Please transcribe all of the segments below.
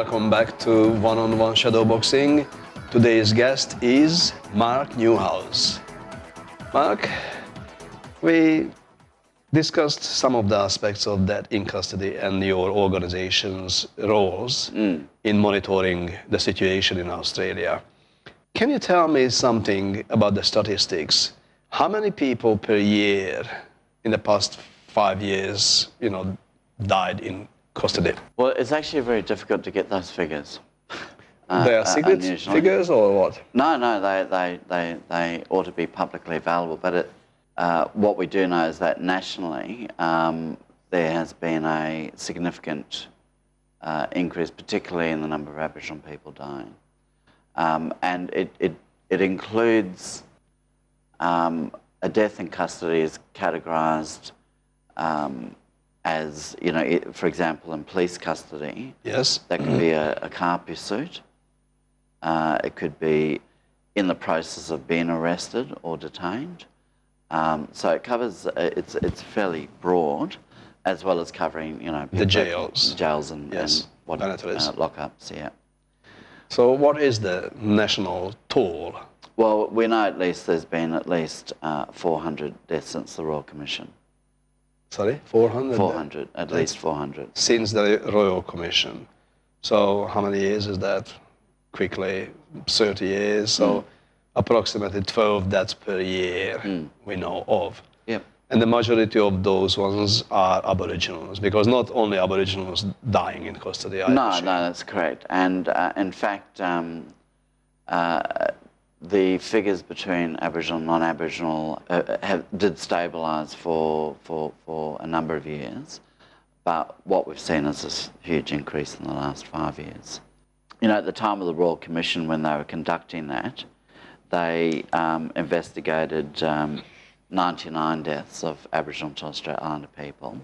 welcome back to One-on-One Shadowboxing. Today's guest is Mark Newhouse. Mark, we discussed some of the aspects of that in custody and your organization's roles in monitoring the situation in Australia. Can you tell me something about the statistics? How many people per year in the past 5 years, died in custody? Well, it's actually very difficult to get those figures. They are secret figures or what? No, they ought to be publicly available. But what we do know is that nationally there has been a significant increase, particularly in the number of Aboriginal people dying. And it includes a death in custody is categorised as, for example, in police custody. Yes. That could be a car pursuit. It could be in the process of being arrested or detained. So it covers, it's fairly broad, as well as covering, the jails. Jails and what lockups, yeah. So what is the national toll? Well, we know there's been at least 400 deaths since the Royal Commission. Sorry, 400? 400, at least 400. Since the Royal Commission. So how many years is that? Quickly, 30 years. So approximately 12 deaths per year we know of. Yep. And the majority of those ones are Aboriginals, because not only Aboriginals dying in custody. No, that's correct. And in fact, the figures between Aboriginal and non-Aboriginal did stabilise for a number of years, but what we've seen is this huge increase in the last 5 years. At the time of the Royal Commission, when they were conducting that, they investigated 99 deaths of Aboriginal and Torres Strait Islander people,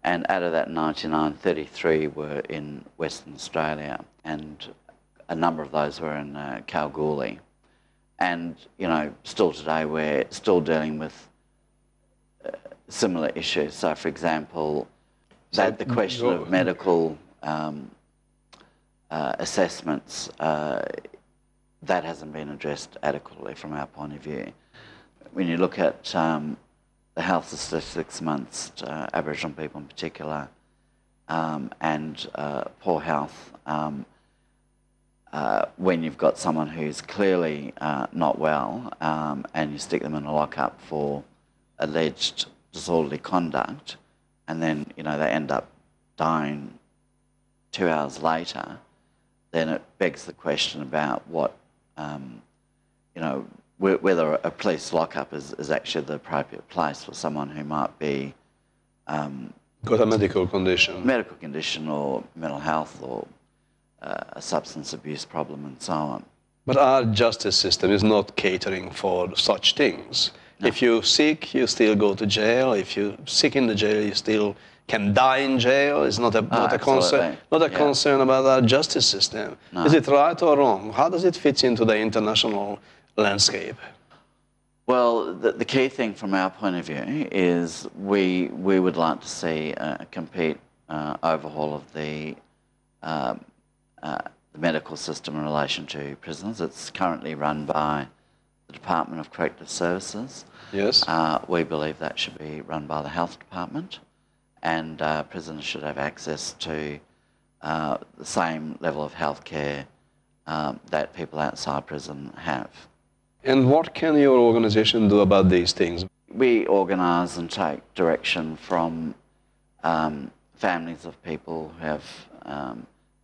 and out of that 99, 33 were in Western Australia, and a number of those were in Kalgoorlie. And, still today we're still dealing with similar issues. So, for example, the question of medical assessments, that hasn't been addressed adequately from our point of view. When you look at the health statistics amongst Aboriginal people in particular, and poor health, when you've got someone who's clearly not well and you stick them in a lockup for alleged disorderly conduct, and then they end up dying 2 hours later, then it begs the question about what whether a police lockup is actually the appropriate place for someone who might be got a medical condition or mental health or a substance abuse problem and so on. But our justice system is not catering for such things. No. If you're sick, you still go to jail. If you're sick in the jail, you still can die in jail. It's not a concern. Not a concern about our justice system. No. Is it right or wrong? How does it fit into the international landscape? Well, the key thing from our point of view is we would like to see a complete overhaul of the medical system in relation to prisons. It's currently run by the Department of Corrective Services. Yes. We believe that should be run by the Health Department, and prisoners should have access to the same level of health care that people outside prison have. And what can your organisation do about these things? We organise and take direction from families of people who have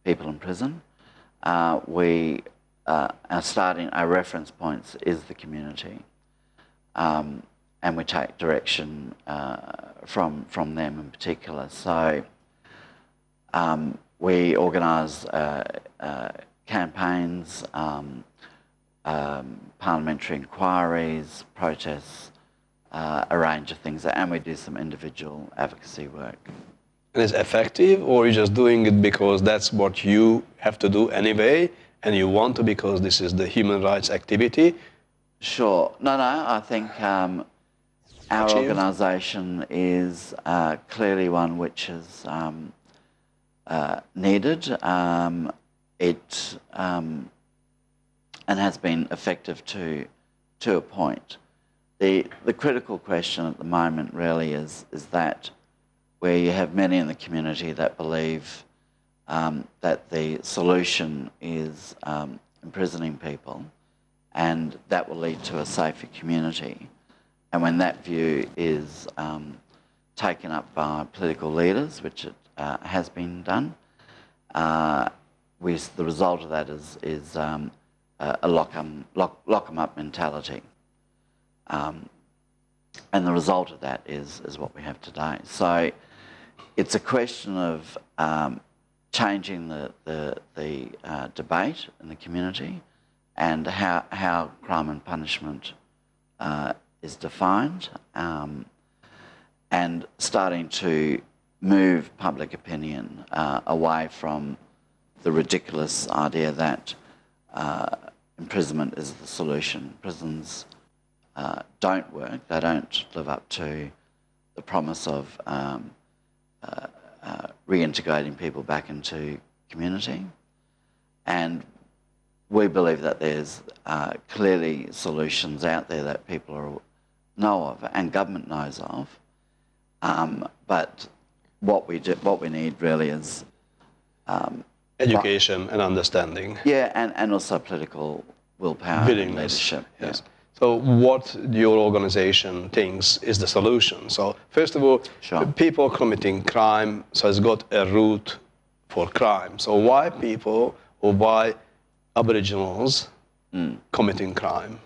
people in prison. Our reference points is the community, and we take direction from them in particular. So we organise campaigns, parliamentary inquiries, protests, a range of things, and we do some individual advocacy work. And is it effective, or are you just doing it because that's what you have to do anyway, and you want to because this is the human rights activity? Sure. No, I think our organisation is clearly one which is needed. and has been effective to a point. The critical question at the moment really is that where you have many in the community that believe that the solution is imprisoning people, and that will lead to a safer community. And when that view is taken up by political leaders, which it has been done, the result of that is a lock 'em up mentality. And the result of that is what we have today. So it's a question of changing the debate in the community and how crime and punishment is defined, and starting to move public opinion away from the ridiculous idea that imprisonment is the solution. Prisons don't work. They don't live up to the promise of reintegrating people back into community. And we believe that there's clearly solutions out there that people know of and government knows of. But what we need really is education and understanding. Yeah, and also political willpower and leadership. Yes. Yeah. So what your organization thinks is the solution? So first of all, sure. People committing crime, so it's got a root for crime. So why people or why Aboriginals committing crime?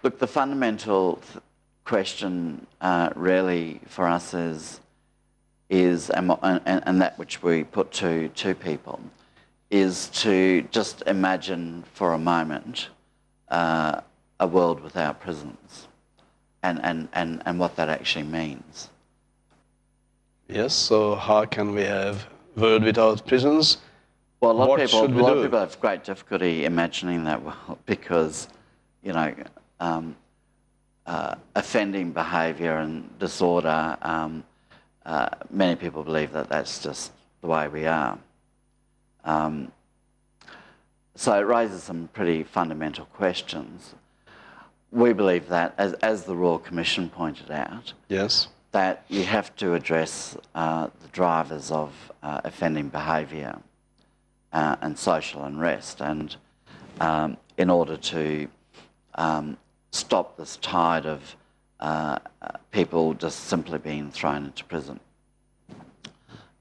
Look, the fundamental question really for us is and that which we put to people is to just imagine for a moment a world without prisons and what that actually means. Yes, so how can we have a world without prisons? Well, a lot of people have great difficulty imagining that world because, you know, offending behaviour and disorder, many people believe that that's just the way we are. So it raises some pretty fundamental questions. We believe that, as the Royal Commission pointed out, yes, that you have to address the drivers of offending behaviour and social unrest, and in order to stop this tide of people just simply being thrown into prison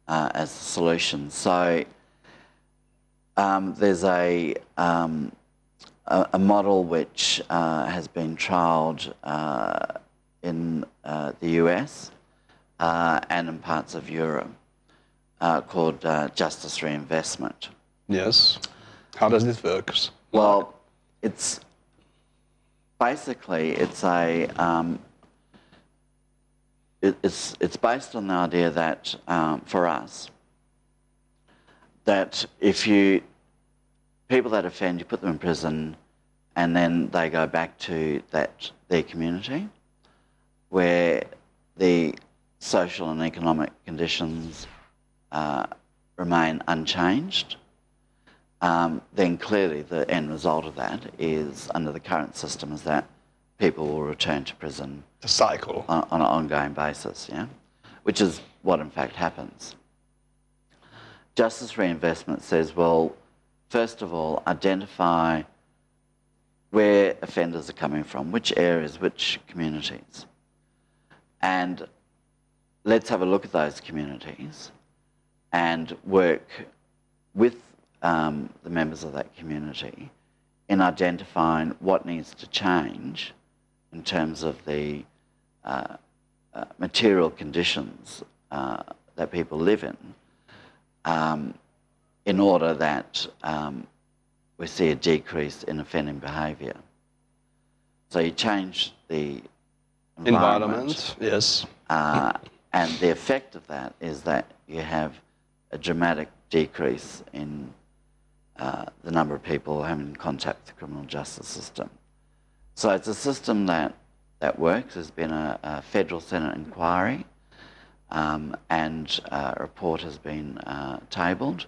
as the solution. So there's a model which has been trialled in the US and in parts of Europe called justice reinvestment. Yes. How does this work? Well, it's basically it's based on the idea that for us that if people that offend, you put them in prison, and then they go back to their community, where the social and economic conditions remain unchanged, then clearly the end result of that is, under the current system, is that people will return to prison. The cycle. On an ongoing basis, yeah? Which is what in fact happens. Justice reinvestment says, well, first of all, identify where offenders are coming from, which areas, which communities. And let's have a look at those communities and work with the members of that community in identifying what needs to change in terms of the material conditions that people live in order that we see a decrease in offending behaviour. So you change the environment, yes. And the effect of that is that you have a dramatic decrease in the number of people having contact with the criminal justice system. So it's a system that works. There's been a federal Senate inquiry and a report has been tabled.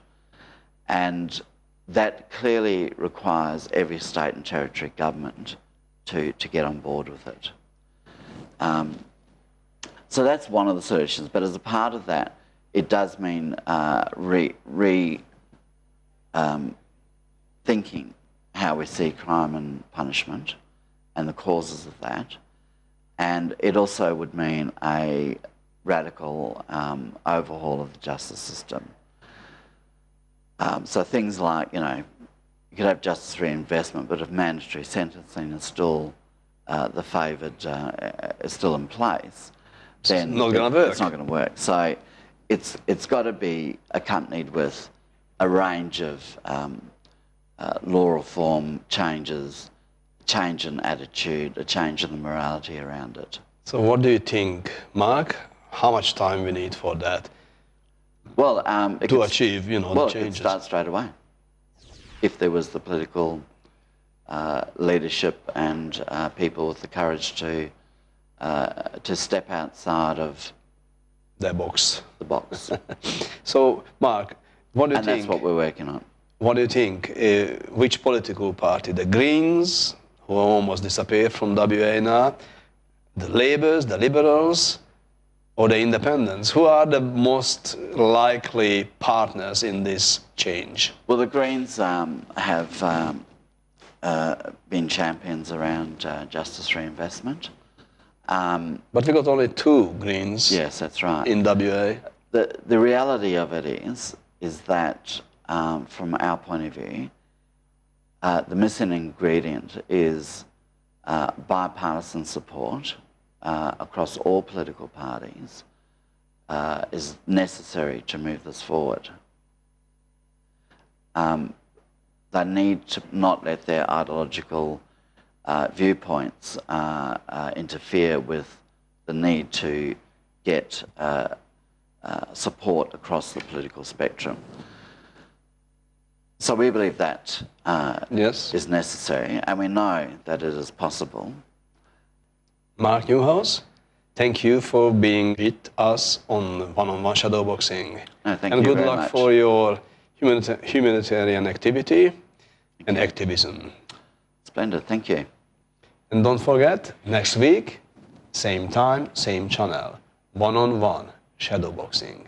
And that clearly requires every state and territory government to get on board with it. So that's one of the solutions, but as a part of that, it does mean thinking how we see crime and punishment and the causes of that. And it also would mean a radical overhaul of the justice system. So things like, you know, you could have justice reinvestment, but if mandatory sentencing is still the favoured, is still in place, then it's not going to work. It's not going to work. So it's got to be accompanied with a range of law reform changes, change in attitude, a change in the morality around it. So what do you think, Mark? How much time we need for that? Well, to achieve, you know, the changes. It could start straight away. If there was the political leadership and people with the courage to step outside of the box. So, Mark, what do you think? And that's what we're working on. What do you think? Which political party? The Greens, who almost disappeared from WA now, the Labours, the Liberals, or the Independents? Who are the most likely partners in this change? Well, the Greens have been champions around justice reinvestment. But we got only 2 Greens. Yes, that's right. In WA. The reality of it is that from our point of view, the missing ingredient is bipartisan support across all political parties is necessary to move this forward. They need to not let their ideological viewpoints interfere with the need to get support across the political spectrum. So we believe that yes, is necessary, and we know that it is possible. Mark Newhouse, thank you for being with us on One-on-One Shadowboxing. No, thank and you good very luck much. for your humanitarian activity and activism. Splendid, thank you. And don't forget, next week, same time, same channel, One-on-One Shadowboxing.